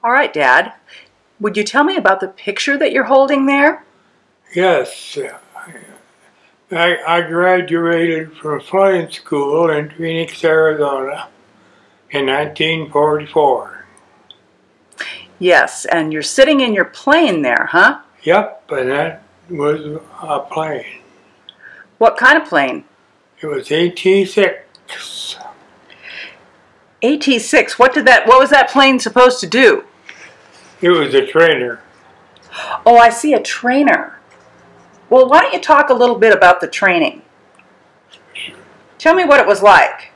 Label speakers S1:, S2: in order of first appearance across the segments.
S1: All right, Dad. Would you tell me about the picture that you're holding there?
S2: Yes, I graduated from flying school in Phoenix, Arizona in 1944.
S1: Yes, and you're sitting in your plane there, huh?
S2: Yep, and that was a plane.
S1: What kind of plane?
S2: It was AT-6.
S1: AT-6. What was that plane supposed to do?
S2: It was a trainer.
S1: Oh, I see, a trainer. Well, why don't you talk a little bit about the training? Tell me what it was like.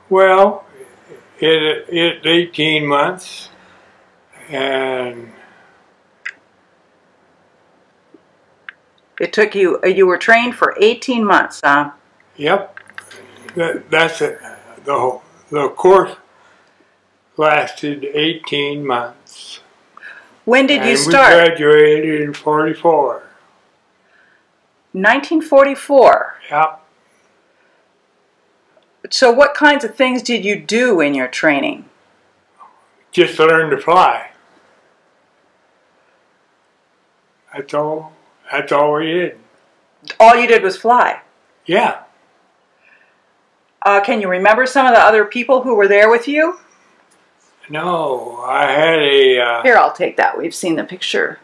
S2: Well, it's 18 months, and
S1: It took you were trained for 18 months, huh?
S2: yep, that's it. The course lasted 18 months.
S1: When did you
S2: And
S1: start?
S2: we graduated in 44.
S1: 1944.
S2: Yep.
S1: So what kinds of things did you do in your training?
S2: Just learn to fly. That's all we did.
S1: All you did was fly.
S2: Yeah.
S1: Can you remember some of the other people who were there with you?
S2: No, I had a...
S1: Here, I'll take that. We've seen the picture.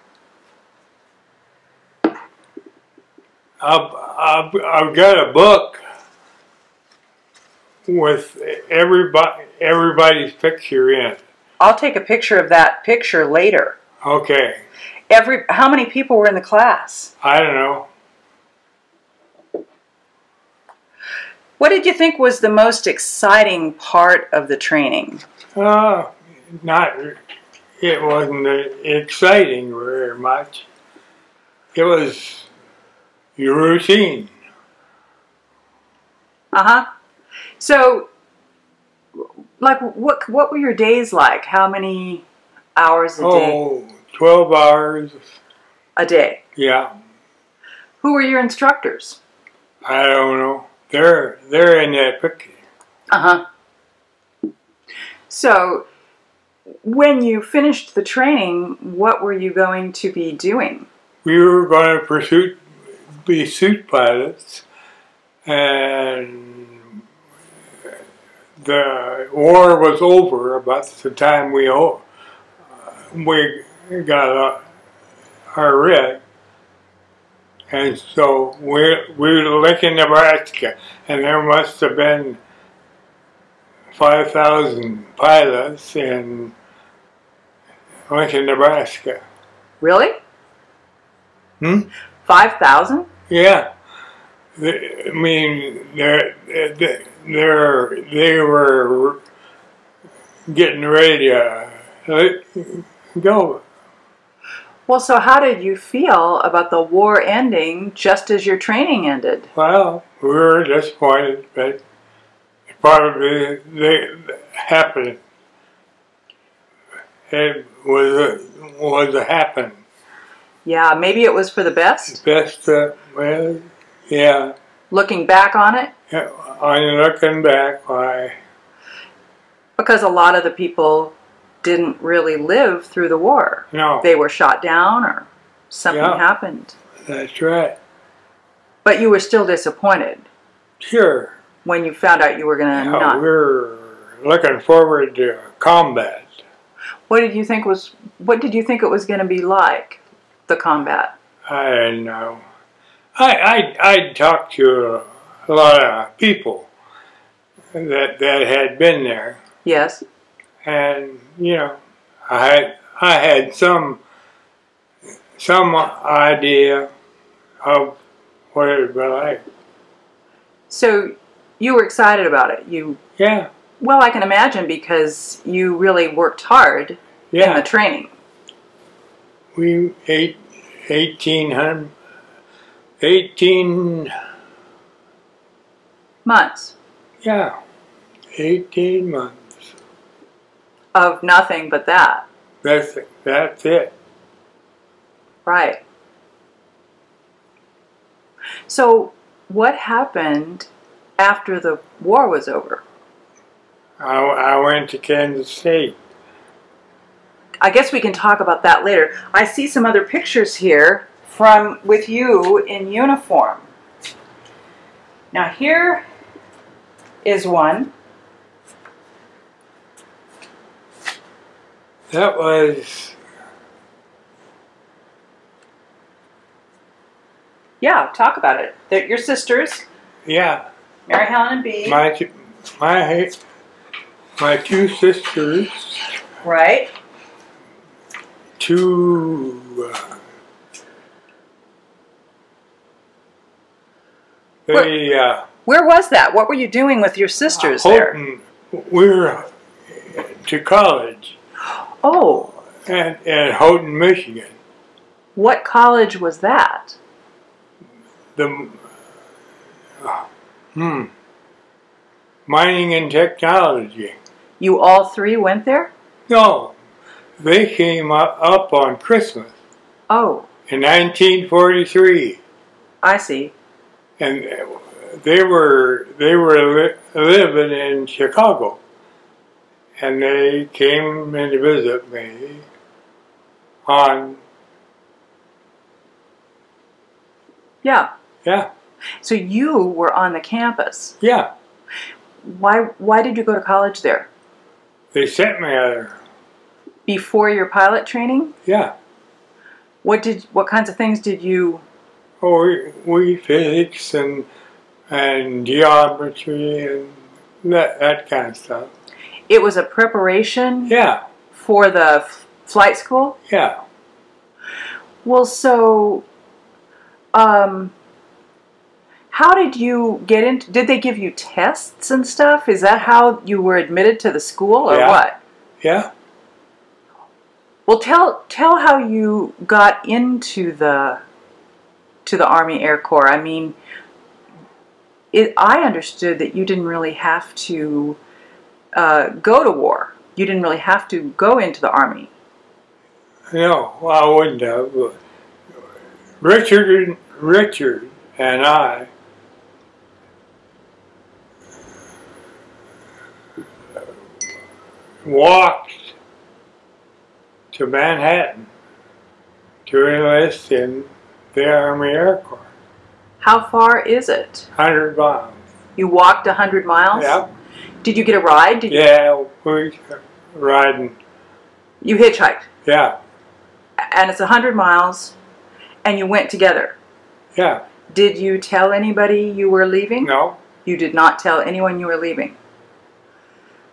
S2: I've got a book with everybody's picture in it.
S1: I'll take a picture of that picture later.
S2: Okay.
S1: How many people were in the class?
S2: I don't know.
S1: What did you think was the most exciting part of the training?
S2: It wasn't exciting very much. It was your routine.
S1: Uh-huh. So, like, what were your days like? How many hours a day?
S2: Oh, 12 hours.
S1: A day.
S2: Yeah.
S1: Who were your instructors?
S2: I don't know. They're in that picture.
S1: Uh-huh. So, when you finished the training, what were you going to be doing?
S2: We were going to be suit pilots, and the war was over about the time we got our rig. And so we were Lincoln, Nebraska, and there must have been 5,000 pilots in Lincoln, Nebraska.
S1: Really? 5,000?
S2: Yeah. I mean, they were getting ready to go.
S1: Well, so how did you feel about the war ending just as your training ended?
S2: Well, we were disappointed, but probably happened. It was a happen.
S1: Yeah, maybe it was for the best?
S2: Best, well, yeah.
S1: Looking back on it?
S2: Yeah, on looking back, why?
S1: Because a lot of the people didn't really live through the war.
S2: No.
S1: They were shot down or something happened.
S2: That's right.
S1: But you were still disappointed.
S2: Sure.
S1: When you found out you were going to not.
S2: We were looking forward to combat.
S1: What did you think it was going to be like, the combat?
S2: I didn't know. I talked to a lot of people that had been there.
S1: Yes.
S2: And you know, I had some idea of what it would be like.
S1: So you were excited about it.
S2: Yeah.
S1: Well, I can imagine, because you really worked hard in the training.
S2: We 18
S1: months.
S2: Yeah. 18 months.
S1: Of nothing but that.
S2: That's it.
S1: Right. So what happened after the war was over?
S2: I went to Kansas State.
S1: I guess we can talk about that later. I see some other pictures here with you in uniform. Now here is one.
S2: That was,
S1: Yeah, talk about it. They're your sisters,
S2: yeah,
S1: Mary Helen and Bee.
S2: my two sisters,
S1: Right.
S2: two,
S1: Where was that? What were you doing with your sisters there?
S2: Houghton, we were to college
S1: Oh,
S2: in Houghton, Michigan.
S1: what college was that?
S2: The mining and technology.
S1: You all three went there?
S2: No, they came up on Christmas
S1: Oh,
S2: in 1943,
S1: I see.
S2: and they were living in Chicago, and they came in to visit me on.
S1: Yeah.
S2: Yeah,
S1: So you were on the campus.
S2: yeah.
S1: Why did you go to college there?
S2: They sent me there.
S1: Before your pilot training?
S2: Yeah.
S1: What kinds of things did you?
S2: Oh, we physics and geometry and that kind of stuff.
S1: It was a preparation
S2: Yeah,
S1: for the flight school?
S2: yeah.
S1: Well, so how did you get into, did they give you tests and stuff? Is that how you were admitted to the school or
S2: Yeah.
S1: what?
S2: Yeah.
S1: Well, tell how you got into the Army Air Corps. I mean, I understood that you didn't really have to go to war. You didn't really have to go into the Army.
S2: No, I wouldn't have. But Richard and I walked to Manhattan to enlist in the Army Air Corps.
S1: How far is it?
S2: 100 miles.
S1: You walked 100 miles?
S2: Yep.
S1: Did you get a ride?
S2: Yeah, we riding.
S1: You hitchhiked?
S2: Yeah,
S1: And it's 100 miles, and you went together.
S2: yeah.
S1: Did you tell anybody you were leaving?
S2: No,
S1: You did not tell anyone you were leaving.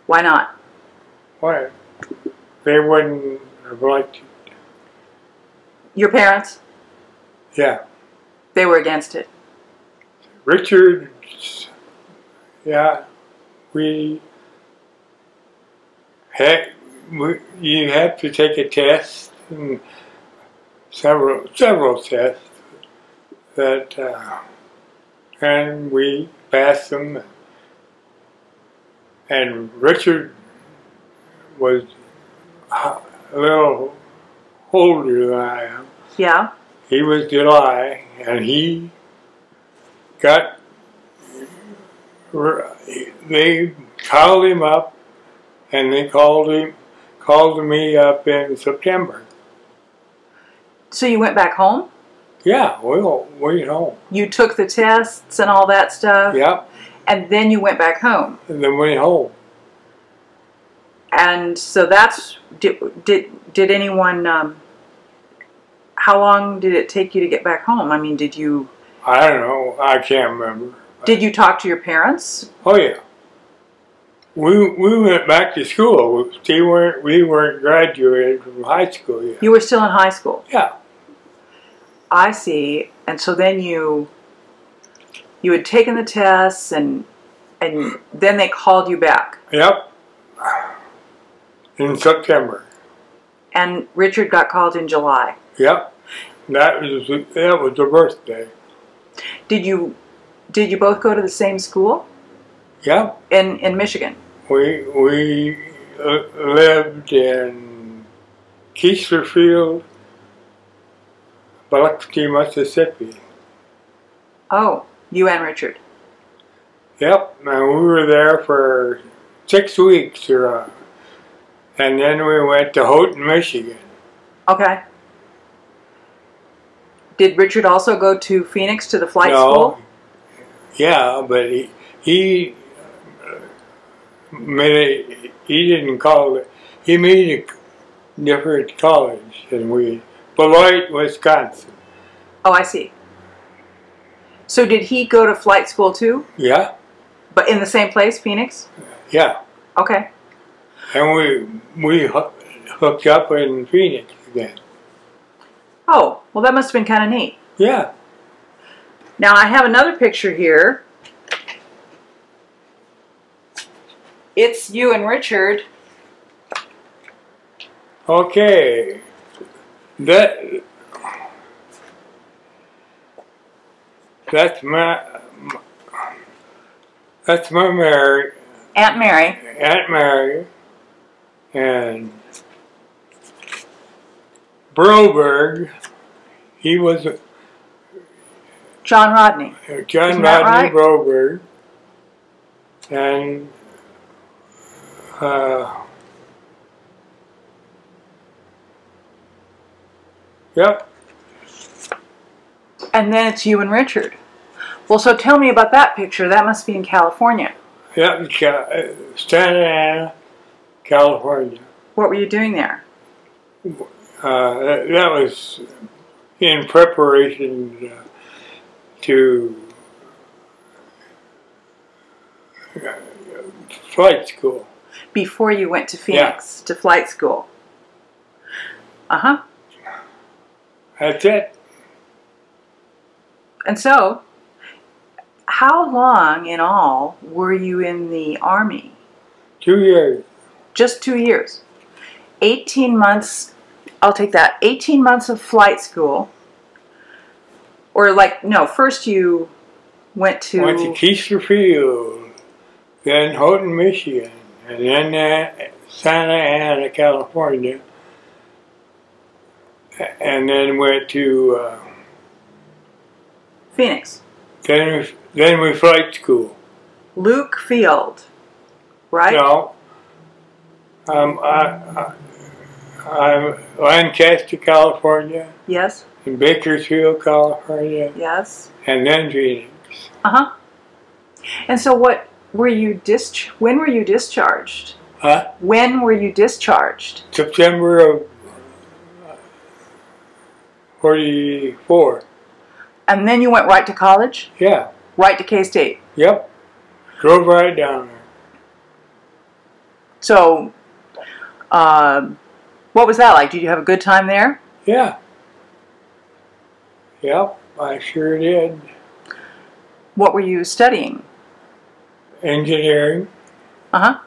S1: Why not?
S2: what? They wouldn't have liked it.
S1: Your parents?
S2: Yeah.
S1: They were against it.
S2: Richard, yeah, you have to take a test, and several tests that, and we passed them. And Richard was a little older than I am.
S1: Yeah?
S2: He was July, and he got. They called him up, and they called me up in September.
S1: So you went back home?
S2: Yeah, we went home.
S1: You took the tests and all that stuff?
S2: Yep,
S1: And then you went back home?
S2: and then went home.
S1: And so that's, did anyone, how long did it take you to get back home? I mean, did you
S2: I don't know. I can't remember.
S1: talk to your parents?
S2: Oh yeah. We went back to school. We weren't graduated from high school yet.
S1: You were still in high school?
S2: Yeah.
S1: I see. And so then you had taken the tests and then they called you back.
S2: Yep. In September.
S1: And Richard got called in July.
S2: Yep. That was the birthday.
S1: Did you both go to the same school?
S2: Yep.
S1: In Michigan?
S2: We lived in Keisterfield, Biloxi, Mississippi.
S1: Oh, you and Richard.
S2: Yep, and we were there for 6 weeks, and then we went to Houghton, Michigan.
S1: Okay. Did Richard also go to Phoenix to the flight
S2: No,
S1: school?
S2: yeah, but he he didn't call it. He made a different college than we. Beloit, Wisconsin.
S1: Oh, I see. So did he go to flight school too?
S2: Yeah,
S1: But in the same place, Phoenix?
S2: yeah.
S1: Okay.
S2: And we hooked up in Phoenix again.
S1: Oh, well that must have been kind of neat.
S2: Yeah.
S1: Now I have another picture here. It's you and Richard.
S2: Okay. That's my Mary,
S1: Aunt Mary.
S2: Aunt Mary, and Broberg. He was
S1: John Rodney.
S2: John
S1: Isn't that
S2: Rodney
S1: right?
S2: Broberg, and yep.
S1: And then it's you and Richard. Well, so tell me about that picture. That must be in California.
S2: Yep, Santa Ana, California.
S1: What were you doing there?
S2: That was in preparation to flight school.
S1: Before you went to Phoenix to flight school. Uh-huh.
S2: That's it.
S1: And so, how long in all were you in the Army?
S2: 2 years.
S1: Just 2 years. 18 months, I'll take that. 18 months of flight school. Or like, no, first you went to...
S2: Went to Keesler Field, then Houghton, Michigan, and then Santa Ana, California, and then went to
S1: Phoenix.
S2: then we flight school.
S1: Luke Field, right?
S2: No, I'm Lancaster, California,
S1: Yes,
S2: in Bakersfield, California,
S1: yes.
S2: and then Phoenix.
S1: Uh-huh. And so what were you when were you discharged?
S2: Huh?
S1: When were you discharged?
S2: September of 44.
S1: And then you went right to college?
S2: Yeah.
S1: Right to K-State?
S2: Yep. Drove right down there.
S1: So, what was that like? Did you have a good time there?
S2: Yeah. Yep, I sure did.
S1: What were you studying?
S2: Engineering.
S1: Uh-huh.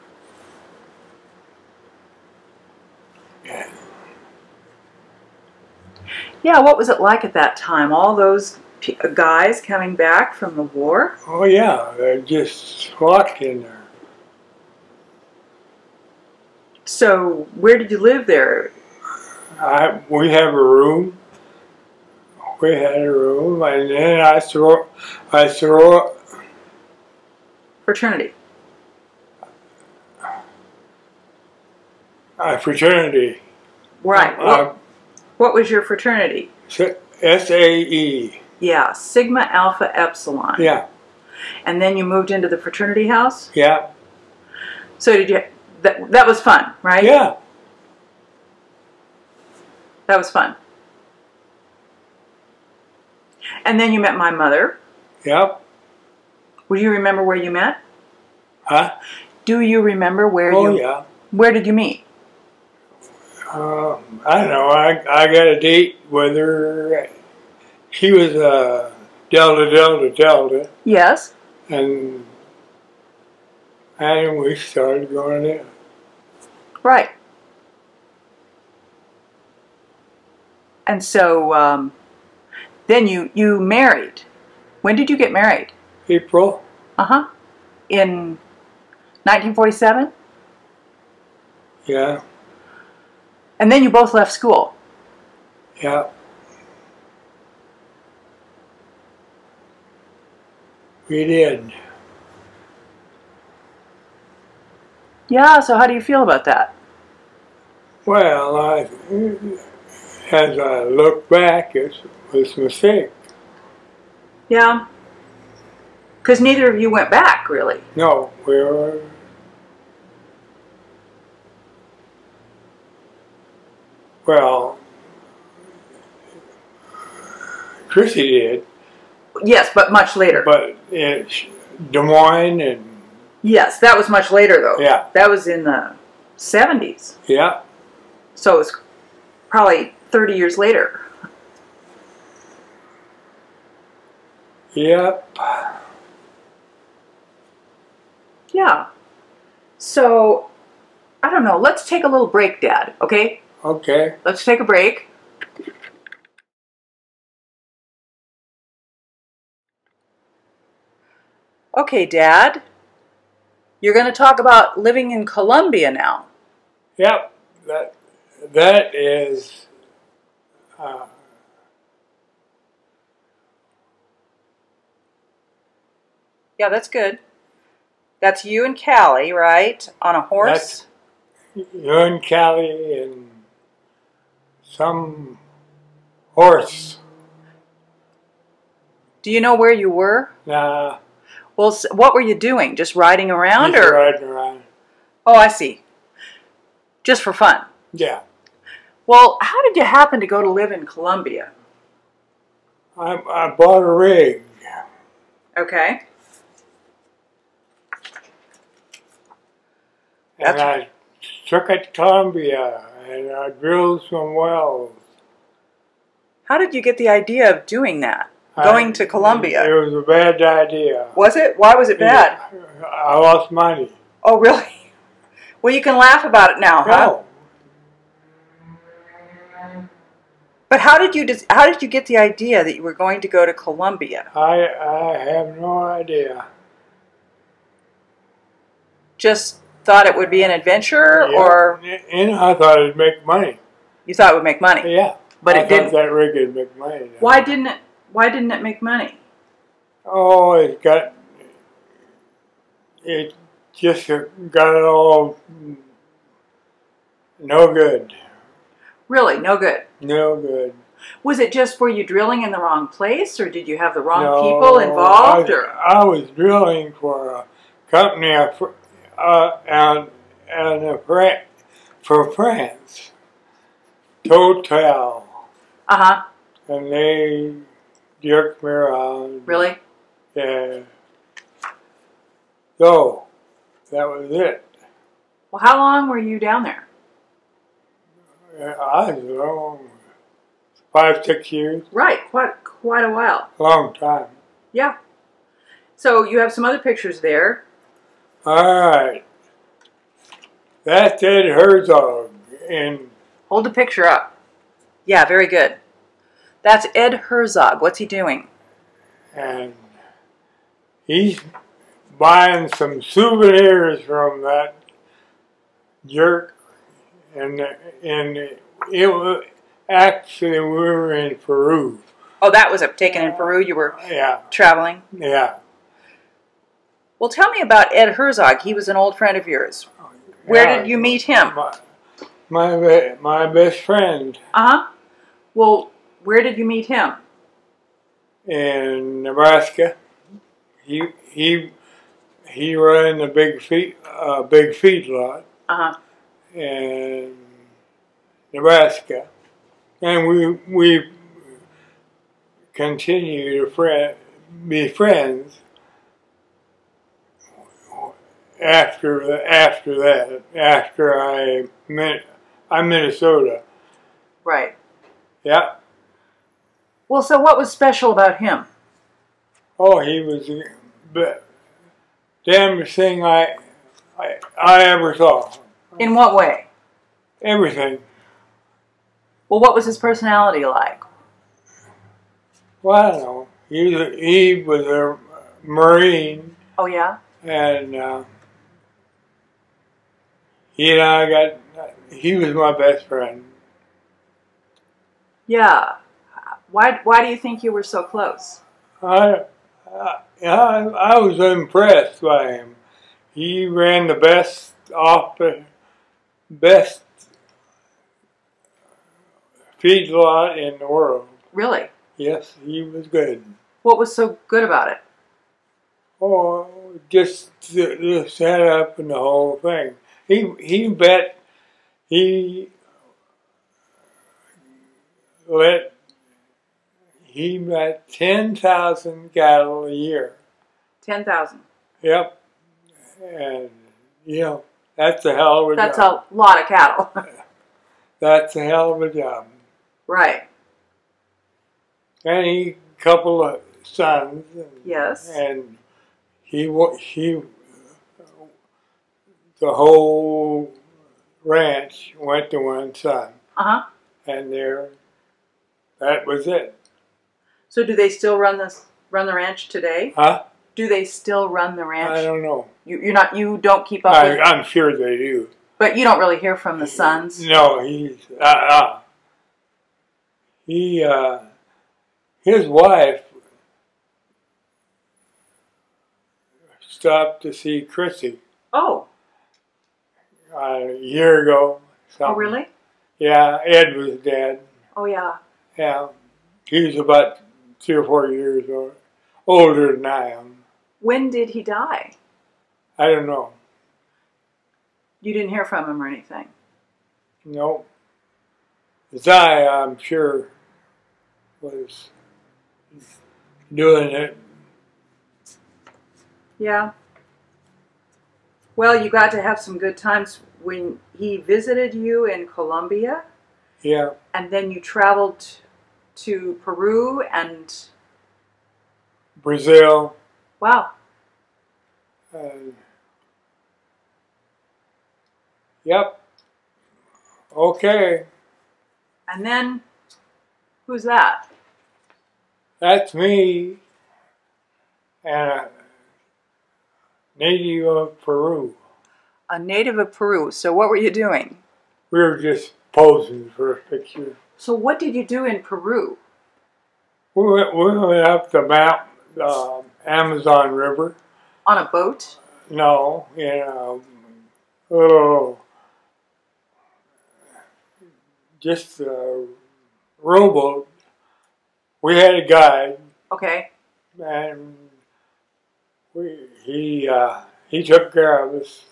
S2: Yeah.
S1: Yeah, what was it like at that time? All those guys coming back from the war?
S2: Oh yeah, I just walked in there.
S1: So, where did you live there?
S2: We have a room. We had a room, and then I throw
S1: Fraternity.
S2: a fraternity.
S1: Right. What was your fraternity?
S2: SAE.
S1: Yeah, Sigma Alpha Epsilon.
S2: Yeah.
S1: And then you moved into the fraternity house?
S2: Yeah.
S1: So did you, that was fun, right?
S2: Yeah.
S1: That was fun. And then you met my mother.
S2: Yep.
S1: Would you remember where you met?
S2: Huh?
S1: Do you remember where
S2: yeah.
S1: Where did you meet?
S2: I don't know. I got a date with her. She was Delta.
S1: Yes.
S2: And we started going in.
S1: Right. And so then you married. When did you get married?
S2: April.
S1: Uh-huh. In 1947?
S2: Yeah.
S1: And then you both left school.
S2: Yeah. We did.
S1: Yeah, so how do you feel about that?
S2: Well, as I look back, it was a mistake.
S1: Yeah. Because neither of you went back, really.
S2: No, we were. Well, Chrissy did,
S1: Yes, but much later.
S2: but it's Des Moines and
S1: Yes, that was much later, though.
S2: yeah,
S1: That was in the 70s.
S2: yeah,
S1: So it was probably 30 years later.
S2: yep.
S1: Yeah. So, I don't know. Let's take a little break, Dad, okay?
S2: Okay.
S1: Let's take a break. Okay, Dad. You're going to talk about living in Colombia now.
S2: Yep. That is.
S1: Yeah, that's good. That's you and Callie, right? On a horse?
S2: You and Callie and some horse.
S1: Do you know where you were?
S2: Nah,
S1: Well, what were you doing? Just riding around?
S2: just
S1: Or?
S2: riding around.
S1: Oh, I see. Just for fun.
S2: Yeah.
S1: Well, how did you happen to go to live in Colombia?
S2: I bought a rig.
S1: Okay.
S2: And I took it to Colombia and I drilled some wells.
S1: How did you get the idea of doing that? Going to Colombia?
S2: It was a bad idea.
S1: Was it? Why was it bad?
S2: I lost money.
S1: Oh, really? Well, you can laugh about it now, huh?
S2: No.
S1: But how did you get the idea that you were going to go to Colombia?
S2: I have no idea.
S1: Just thought it would be an adventure,
S2: Yeah.
S1: or
S2: And I thought it'd make money.
S1: you thought it would make money?
S2: Yeah.
S1: But
S2: I
S1: it didn't.
S2: thought that rig would make money.
S1: Why didn't it? Why didn't it make money?
S2: Oh, it just got it all no good.
S1: Really, no good.
S2: No good.
S1: Was it just were you drilling in the wrong place, or did you have the wrong
S2: No,
S1: people involved?
S2: I was drilling for a company for France, Total,
S1: Uh-huh.
S2: and they jerked me around.
S1: Really?
S2: Yeah. So that was it.
S1: Well, how long were you down there?
S2: I was long, 5, 6 years,
S1: Right, quite a while.
S2: long time.
S1: Yeah. So you have some other pictures there.
S2: All right. That's Ed Herzog in.
S1: Hold the picture up. Yeah, very good. That's Ed Herzog. What's he doing?
S2: And he's buying some souvenirs from that jerk, and it was actually we were in Peru.
S1: Oh, that was taken in Peru. You were traveling.
S2: Yeah.
S1: Well, tell me about Ed Herzog. He was an old friend of yours. Where did you meet him?
S2: My best friend.
S1: Uh-huh. Well, where did you meet him?
S2: In Nebraska. He ran a big feedlot in Nebraska, and we continue to be friends after I'm Minnesota.
S1: Right.
S2: Yeah.
S1: Well, so what was special about him?
S2: Oh, he was the damnest thing I ever saw.
S1: In what way?
S2: Everything.
S1: Well, what was his personality like?
S2: Well, I don't know. He was a Marine.
S1: Oh, yeah?
S2: And he was my best friend.
S1: Yeah. Why do you think you were so close?
S2: I was impressed by him. He ran the best feedlot in the world.
S1: Really?
S2: Yes, he was good.
S1: What was so good about it?
S2: Oh, just the setup and the whole thing. He bet he let he met 10,000 cattle a year.
S1: 10,000.
S2: Yep, and you know that's a hell of a
S1: That's
S2: job.
S1: a lot of cattle.
S2: That's a hell of a job.
S1: Right.
S2: And he couple of sons. And,
S1: Yes.
S2: And he the whole ranch went to one son.
S1: Uh-huh.
S2: And that was it.
S1: So do they still run the ranch today?
S2: Huh?
S1: Do they still run the ranch?
S2: I don't know.
S1: You don't keep up with,
S2: I'm sure they do.
S1: but you don't really hear from the sons?
S2: No, his wife stopped to see Chrissy
S1: Oh.
S2: a year ago. Something.
S1: Oh, really?
S2: Yeah, Ed was dead.
S1: Oh, yeah.
S2: Yeah, he was about 3 or 4 years older than I am.
S1: When did he die?
S2: I don't know.
S1: You didn't hear from him or anything?
S2: No. Zai, I'm sure, was doing it.
S1: Yeah. Well, you got to have some good times when he visited you in Colombia,
S2: Yeah.
S1: and then you traveled to Peru and...
S2: Brazil.
S1: Wow.
S2: Yep. Okay.
S1: And then, who's that?
S2: That's me and a native of Peru.
S1: A native of Peru. So what were you doing?
S2: We were just posing for a picture.
S1: So what did you do in Peru?
S2: We went up the Amazon River.
S1: On a boat?
S2: No, in a little, just a rowboat. We had a guide,
S1: Okay.
S2: and he took care of us.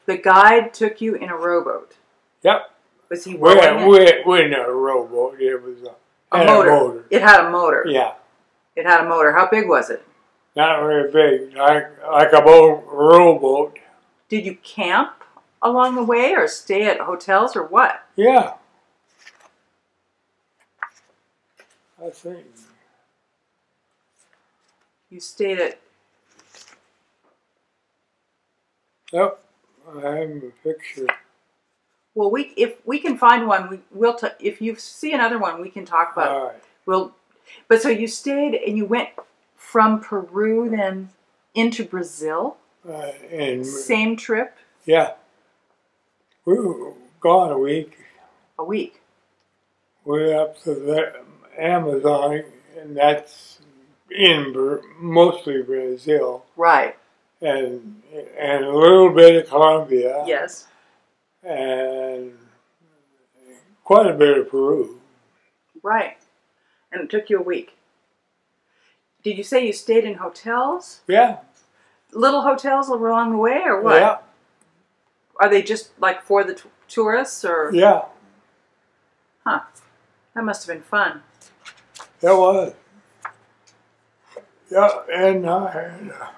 S1: The guide took you in a rowboat.
S2: Yep.
S1: Was he
S2: We
S1: rowing it?
S2: we didn't have a rowboat. It was
S1: A motor. It had a motor.
S2: Yeah.
S1: It had a motor. How big was it?
S2: Not very big, like a rowboat.
S1: Did you camp along the way or stay at hotels or what?
S2: Yeah. I think.
S1: You stayed at...
S2: Yep. I have a picture.
S1: Well, if we can find one, we'll if you see another one, we can talk about
S2: All right.
S1: it. But so you stayed and you went from Peru then into Brazil?
S2: And
S1: Same trip?
S2: yeah. We were gone a week.
S1: A week.
S2: We went up to the Amazon, and that's mostly Brazil.
S1: Right.
S2: And a little bit of Colombia.
S1: Yes.
S2: And quite a bit of Peru.
S1: Right. And it took you a week. Did you say you stayed in hotels?
S2: Yeah.
S1: Little hotels along the way or what?
S2: Yeah.
S1: Are they just like for the tourists or?
S2: Yeah.
S1: Huh. That must have been fun.
S2: It was. Yeah, and I had a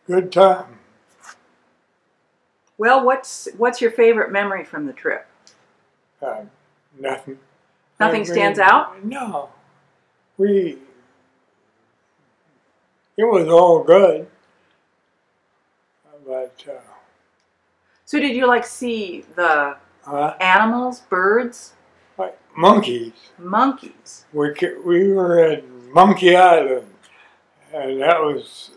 S2: good time.
S1: Well, what's your favorite memory from the trip?
S2: Nothing.
S1: Nothing stands out?
S2: No. It was all good. But,
S1: So did you like see the animals, birds?
S2: like monkeys.
S1: Monkeys.
S2: We were at Monkey Island, and that was,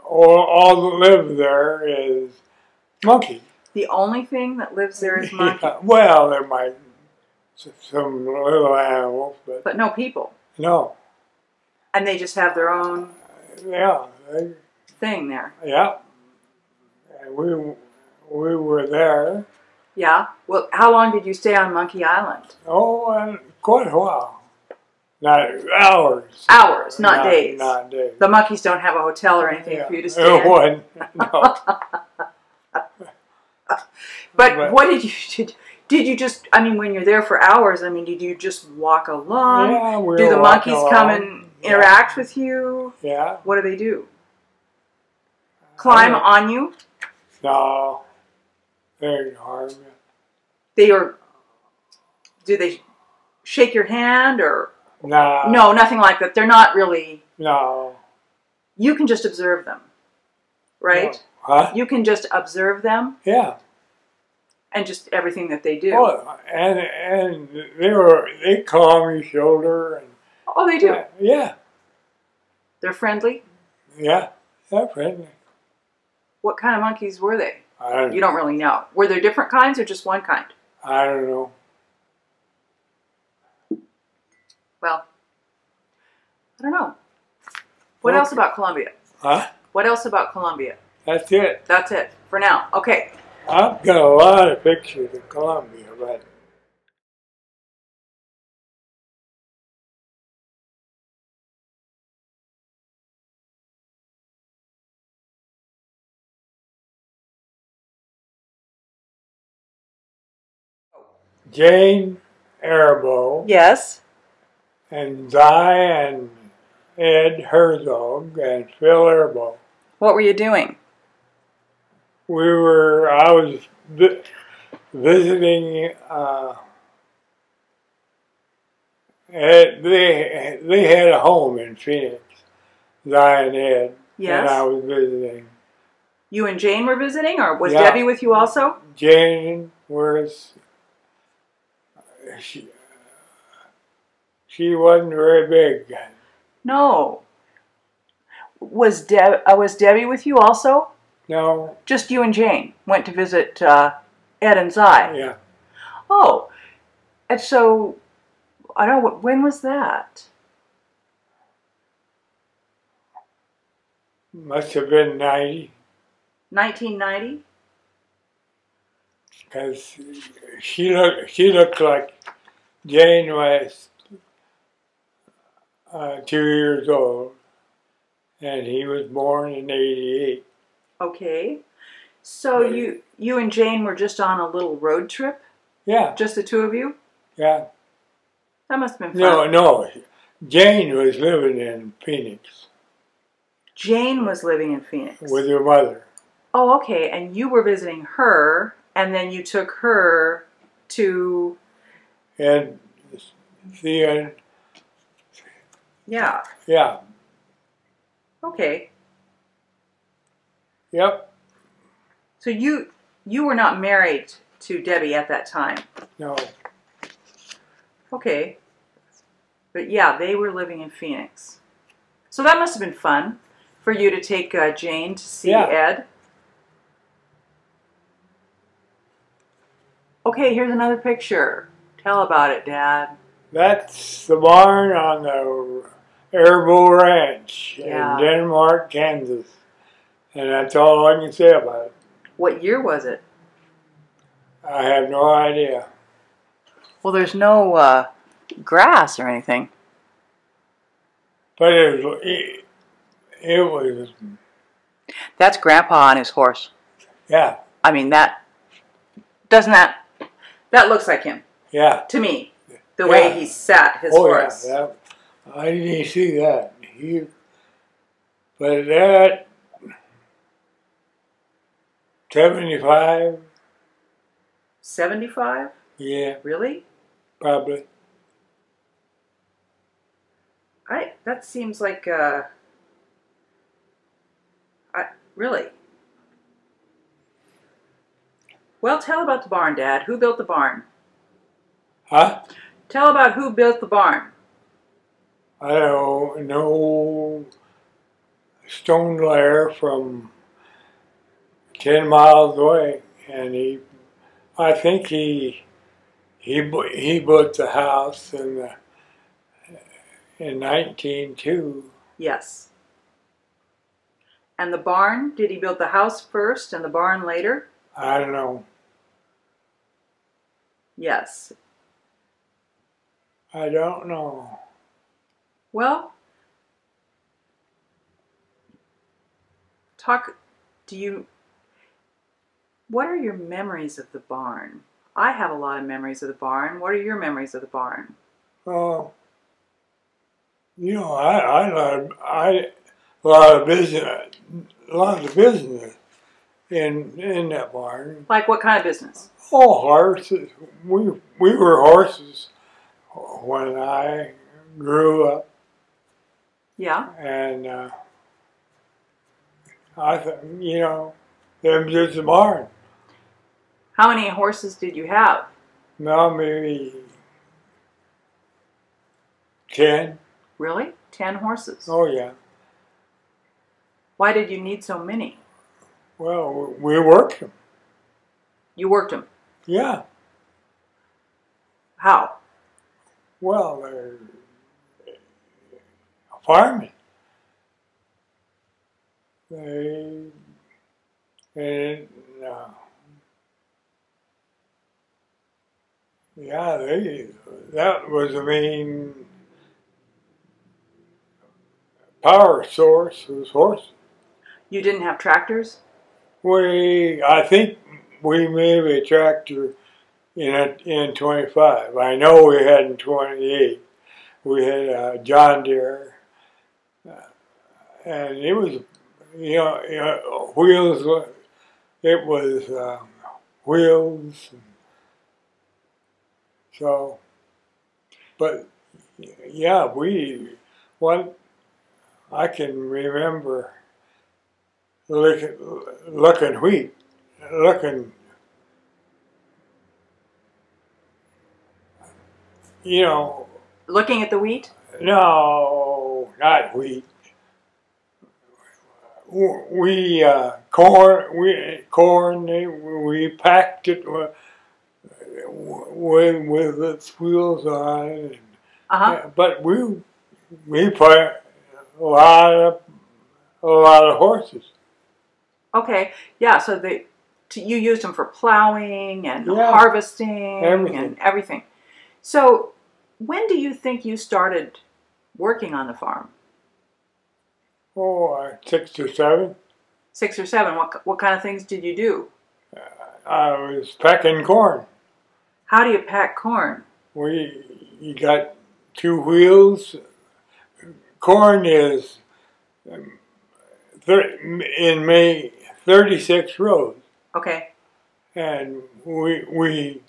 S2: all that lived there is monkey.
S1: The only thing that lives there is monkey.
S2: Yeah, well, there might some little animals,
S1: But no people.
S2: no.
S1: And they just have their own
S2: Yeah,
S1: thing there.
S2: yeah. And we were there,
S1: Yeah? Well, how long did you stay on Monkey Island?
S2: Oh, quite a while. Not hours.
S1: Hours, not days.
S2: Not days.
S1: The monkeys don't have a hotel or anything for you to stay
S2: It
S1: in?
S2: wasn't. No.
S1: But what did you just, I mean, when you're there for hours, I mean, did you just walk along?
S2: Yeah, we
S1: do
S2: were
S1: the monkeys
S2: walking
S1: come
S2: along.
S1: and interact with you?
S2: Yeah.
S1: What do they do? Climb on you?
S2: No. They didn't harm me.
S1: Do they shake your hand or?
S2: No.
S1: No, nothing like that. They're not really.
S2: No.
S1: You can just observe them, right?
S2: No. Huh?
S1: You can just observe them.
S2: Yeah.
S1: And just everything that they do.
S2: Oh, and they calm your shoulder and.
S1: Oh, they do.
S2: Yeah.
S1: They're friendly.
S2: Yeah, they're friendly.
S1: What kind of monkeys were they?
S2: You
S1: don't really know. Were there different kinds or just one kind?
S2: I don't know.
S1: Well, I don't know. What else about Colombia?
S2: Huh?
S1: What else about Colombia?
S2: That's it.
S1: That's it for now. Okay.
S2: I've got a lot of pictures of Colombia, but Jane Errebo
S1: Yes.
S2: and Di and Ed Herzog and Phil Errebo.
S1: What were you doing?
S2: I was visiting, they had a home in Phoenix, Di and Ed,
S1: Yes.
S2: and I was visiting.
S1: You and Jane were visiting, or was
S2: Yeah.
S1: Debbie with you also?
S2: Jane was, she wasn't very big.
S1: No. Was Debbie with you also?
S2: No.
S1: Just you and Jane went to visit Ed and Zi.
S2: Yeah.
S1: Oh, and so I don't know. When was that?
S2: Must have been 90,
S1: 1990.
S2: because she looked like Jane was 2 years old, and he was born in 88.
S1: Okay. So you and Jane were just on a little road trip?
S2: Yeah.
S1: Just the two of you?
S2: Yeah.
S1: That must have been fun.
S2: No. Jane was living in Phoenix
S1: Jane was living in Phoenix.
S2: with her mother.
S1: Oh, okay. And you were visiting her, and then you took her to...
S2: And the
S1: Yeah.
S2: yeah.
S1: Okay.
S2: Yep.
S1: So you were not married to Debbie at that time?
S2: No.
S1: Okay. But yeah, they were living in Phoenix. So that must have been fun for you to take Jane to see Ed. Okay, here's another picture. Tell about it, Dad.
S2: That's the barn on the Errebo Ranch in Denmark, Kansas. And that's all I can say about it.
S1: What year was it?
S2: I have no idea.
S1: Well, there's no grass or anything.
S2: But it was...
S1: That's Grandpa on his horse.
S2: Yeah.
S1: I mean, that looks like him.
S2: Yeah.
S1: To me. The way he sat his horse.
S2: Yeah. I didn't see that. But that... 75?
S1: 75?
S2: Yeah.
S1: Really?
S2: Probably.
S1: That seems like, really? Well, tell about the barn, Dad. Who built the barn?
S2: Huh?
S1: Tell about who built the barn.
S2: I don't know. Stone layer from 10 miles away, and I think he built the house in 1902.
S1: Yes. And the barn, did he build the house first and the barn later?
S2: I don't know.
S1: Yes.
S2: I don't know.
S1: Well, talk, do you, what are your memories of the barn? I have a lot of memories of the barn. What are your memories of the barn?
S2: Oh, you know, I a lot of business, in that barn.
S1: Like what kind of business?
S2: Oh, horses. We were horses when I grew up,
S1: Yeah.
S2: and I thought, you know, them just a barn.
S1: How many horses did you have?
S2: Now maybe 10.
S1: Really? 10 horses.
S2: Oh yeah.
S1: Why did you need so many?
S2: Well, we worked them.
S1: You worked them.
S2: Yeah.
S1: How?
S2: Well, they're farming. They and yeah, that was the main power source was horses.
S1: You didn't have tractors?
S2: I think we may have a tractor in 25. I know we had in 28. We had a John Deere, and it was, wheels. It was wheels. So, but yeah, what I can remember looking wheat, looking, you know,
S1: Looking at the wheat?
S2: no, not wheat. Corn. We packed it with its wheels on it.
S1: Uh-huh.
S2: But we put a lot of horses.
S1: Okay. Yeah, so you used them for plowing and
S2: Yeah,
S1: harvesting
S2: everything.
S1: and everything. So when do you think you started working on the farm?
S2: Oh, 6 or 7.
S1: 6 or 7. What kind of things did you do?
S2: I was packing corn.
S1: How do you pack corn?
S2: You got 2 wheels. Corn is in May 36 rows,
S1: Okay.
S2: and we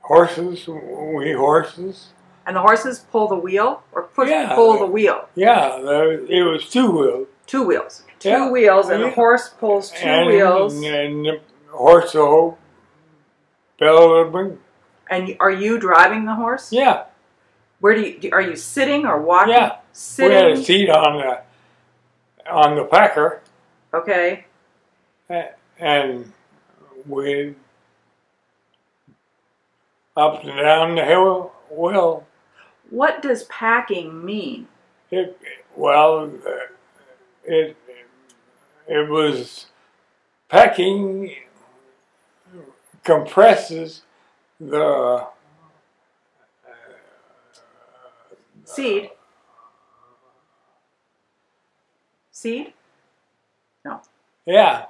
S2: horses.
S1: And the horses pull the wheel or
S2: Yeah,
S1: pull the wheel?
S2: Yeah, it was 2 wheels.
S1: 2 wheels. Two
S2: Yeah.
S1: wheels, and the horse pulls 2 wheels.
S2: And the horse will bell.
S1: And are you driving the horse?
S2: Yeah.
S1: Where are you sitting or walking?
S2: Yeah.
S1: Sitting.
S2: We had a seat on the packer,
S1: Okay.
S2: and we up and down the hill. Well,
S1: What does packing mean?
S2: it was packing compresses the
S1: Seed? Seed? No.
S2: yeah.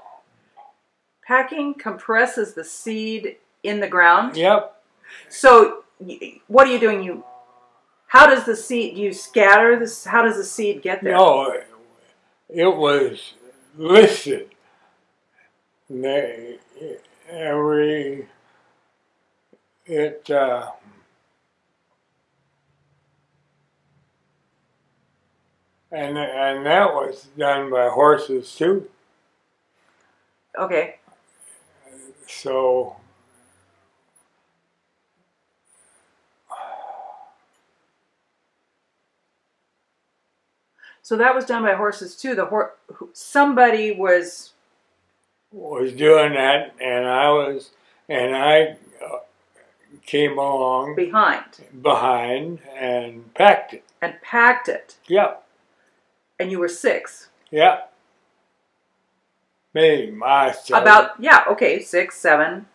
S1: Packing compresses the seed in the ground?
S2: Yep.
S1: So what are you doing? How does the seed, do you scatter this? How does the seed get there?
S2: No, it was listed. Every it and that was done by horses too.
S1: Okay.
S2: So
S1: So that was done by horses too. Somebody was
S2: doing that, and I came along behind and packed it.
S1: And packed it.
S2: Yep.
S1: And you were 6.
S2: Yep. maybe my size.
S1: About, yeah, okay, 6, 7.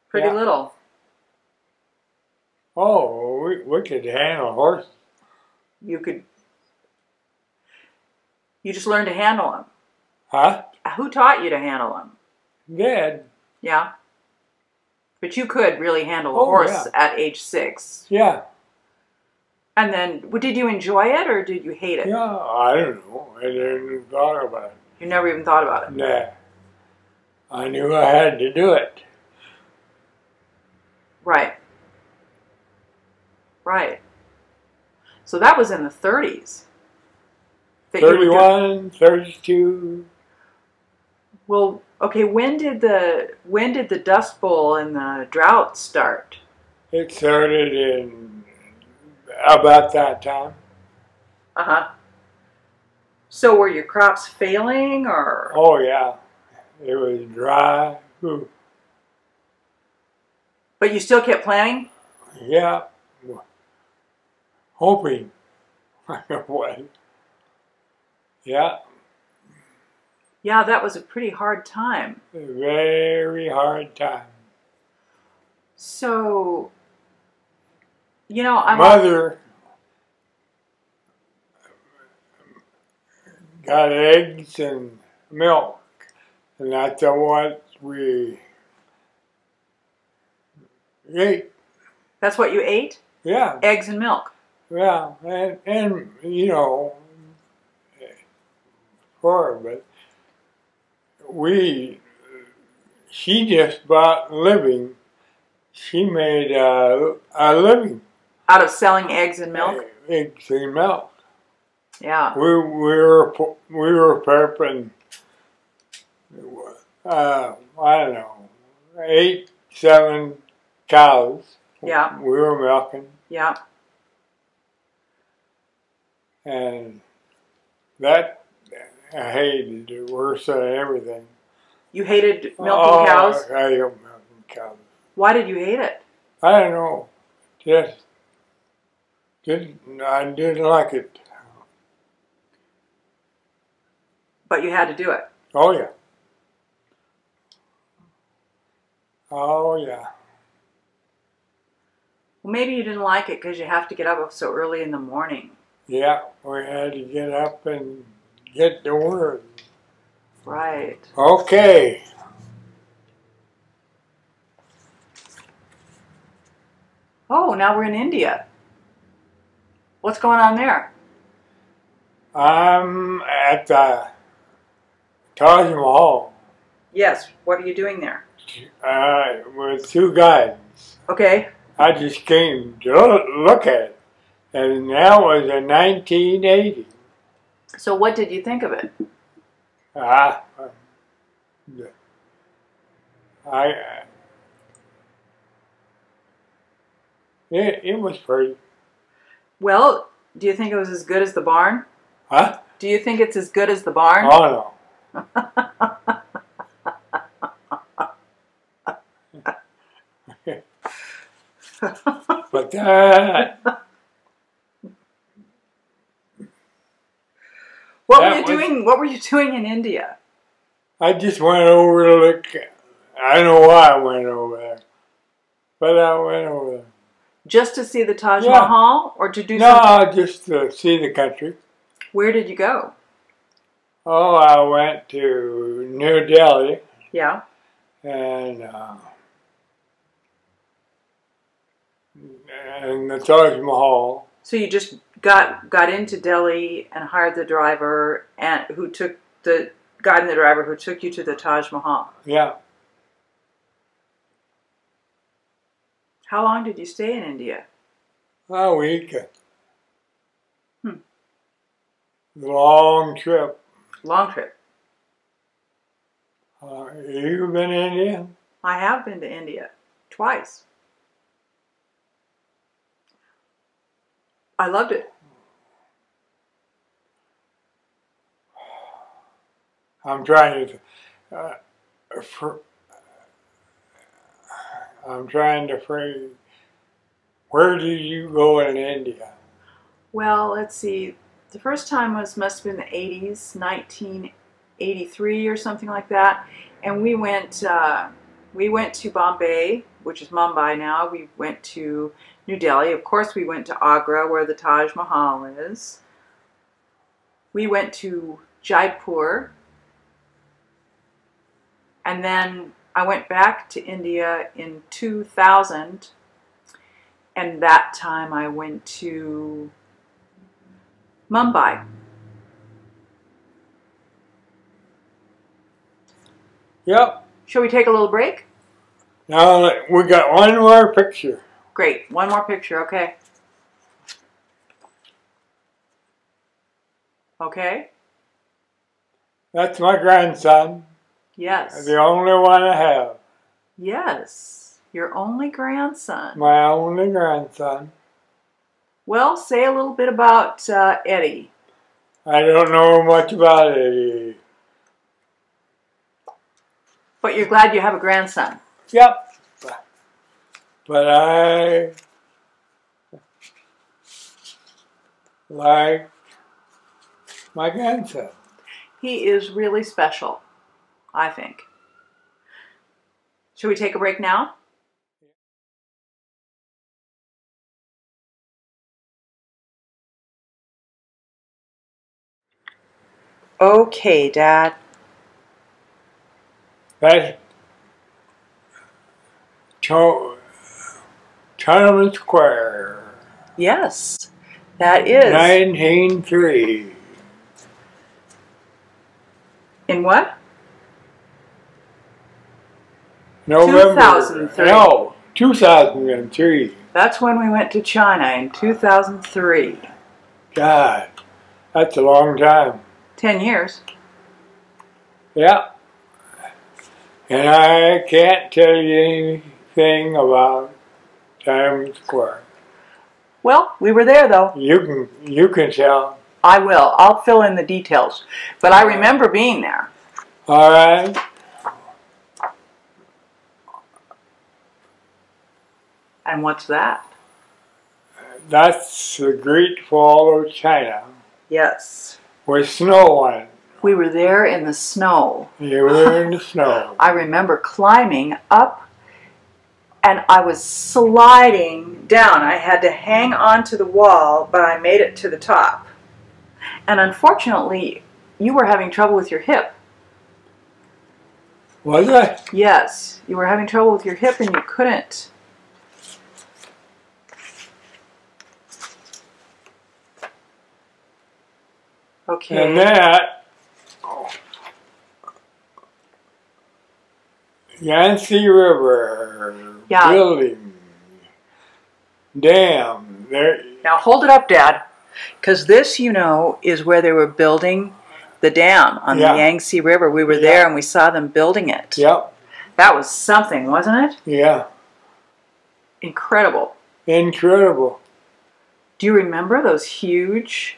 S1: Pretty
S2: Yeah.
S1: little.
S2: Oh, we could handle a horse.
S1: You just learned to handle them.
S2: Huh?
S1: Who taught you to handle them?
S2: Dad.
S1: Yeah. But you could really handle a
S2: Oh,
S1: horse
S2: yeah.
S1: at age 6.
S2: Yeah.
S1: And then, did you enjoy it or did you hate it?
S2: Yeah, I don't know. I didn't thought about it.
S1: You never even thought about it?
S2: Nah. I knew I had to do it.
S1: Right. Right. So that was in the 30s.
S2: 31, 32.
S1: Well, okay, when did the Dust Bowl and the drought start?
S2: It started in about that time.
S1: Uh-huh. So were your crops failing or?
S2: Oh, yeah. It was dry. Ooh.
S1: But you still kept planting?
S2: Yeah. Hoping. What? Yeah.
S1: Yeah, that was a pretty hard time.
S2: A very hard time.
S1: So, you know,
S2: Mother got eggs and milk, and that's what we ate.
S1: That's what you ate?
S2: Yeah,
S1: Eggs and milk.
S2: yeah, and you know, but she just bought living. She made a living
S1: Out of selling eggs and milk?
S2: eggs and milk.
S1: Yeah.
S2: We were prepping. I don't know, 8, 7 cows.
S1: Yeah.
S2: We were milking,
S1: Yeah.
S2: and that I hated it worse than everything.
S1: You hated milking cows?
S2: I hate milking cows.
S1: Why did you hate it?
S2: I don't know, just I didn't like it.
S1: But you had to do it.
S2: Oh yeah. Oh yeah.
S1: Well, maybe you didn't like it because you have to get up so early in the morning.
S2: Yeah, we had to get up and get to work.
S1: Right.
S2: Okay.
S1: Oh, now we're in India. What's going on there?
S2: I'm at the Taj Mahal
S1: Yes, what are you doing there?
S2: with 2 guys.
S1: Okay.
S2: I just came to look at it, and that was in 1980.
S1: So what did you think of it?
S2: I it was pretty.
S1: Well, do you think it was as good as the barn?
S2: Huh?
S1: Do you think it's as good as the barn?
S2: Oh no. But
S1: What were you doing in India?
S2: I just went over to look. I don't know why I went over there, but I went over there.
S1: Just to see the Taj Mahal or to do
S2: No,
S1: something?
S2: just to see the country.
S1: Where did you go?
S2: Oh, I went to New Delhi
S1: Yeah.
S2: and the Taj Mahal.
S1: So you just got into Delhi and hired the driver and who took the guide and the driver who took you to the Taj Mahal.
S2: Yeah.
S1: How long did you stay in India?
S2: A week.
S1: Hmm.
S2: Long trip.
S1: Long trip.
S2: You been in India?
S1: I have been to India twice. I loved it.
S2: I'm trying to frame. Where did you go in India?
S1: Well, let's see. The first time must have been the 80s, '83 or something like that, and we went to Bombay, which is Mumbai now. We went to New Delhi. Of course, we went to Agra, where the Taj Mahal is. We went to Jaipur, and then I went back to India in 2000, and that time I went to Mumbai.
S2: Yep.
S1: Shall we take a little break?
S2: Now we got one more picture.
S1: Great. One more picture, okay. Okay?
S2: That's my grandson.
S1: Yes.
S2: The only one I have.
S1: Yes. Your only grandson.
S2: My only grandson.
S1: Well, say a little bit about Eddie.
S2: I don't know much about it.
S1: But you're glad you have a grandson.
S2: Yep. But I like my grandson.
S1: He is really special, I think. Should we take a break now? Okay, Dad.
S2: That's Tournament Square.
S1: Yes, that is.
S2: 1903.
S1: In what?
S2: November.
S1: 2003.
S2: No, 2003.
S1: That's when we went to China in 2003.
S2: God, that's a long time.
S1: 10 years.
S2: Yeah. And I can't tell you anything about Times Square.
S1: Well, we were there though.
S2: You can tell.
S1: I will. I'll fill in the details. But I remember being there.
S2: All right.
S1: And what's that?
S2: That's the Great Fall of China
S1: Yes.
S2: with snow on it.
S1: We were there in the snow.
S2: You were in the snow.
S1: I remember climbing up and I was sliding down. I had to hang onto the wall, but I made it to the top. And unfortunately, you were having trouble with your hip.
S2: Was I?
S1: Yes, you were having trouble with your hip and you couldn't. Okay.
S2: And that Yangtze River building dam there.
S1: Now hold it up, Dad, because this, you know, is where they were building the dam on the Yangtze River. We were there and we saw them building it.
S2: Yep.
S1: That was something, wasn't it?
S2: Yeah.
S1: Incredible.
S2: Incredible.
S1: Do you remember those huge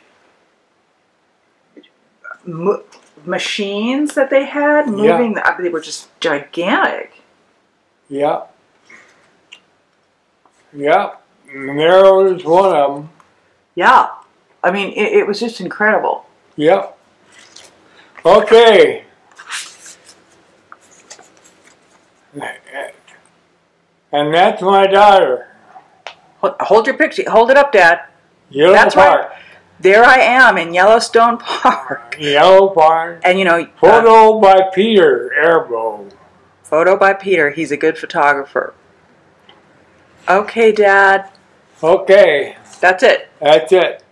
S1: machines that they had moving? They were just gigantic.
S2: Yep. Yep. And there was one of them.
S1: Yeah. I mean, it was just incredible.
S2: Yep. Okay. And that's my daughter.
S1: Hold your picture. Hold it up, Dad.
S2: Yellow Park.
S1: Right. There I am in Yellowstone Park.
S2: Yellow Park.
S1: And you know,
S2: photo by Peter Errebo.
S1: Photo by Peter. He's a good photographer. Okay, Dad.
S2: Okay.
S1: That's it.
S2: That's it.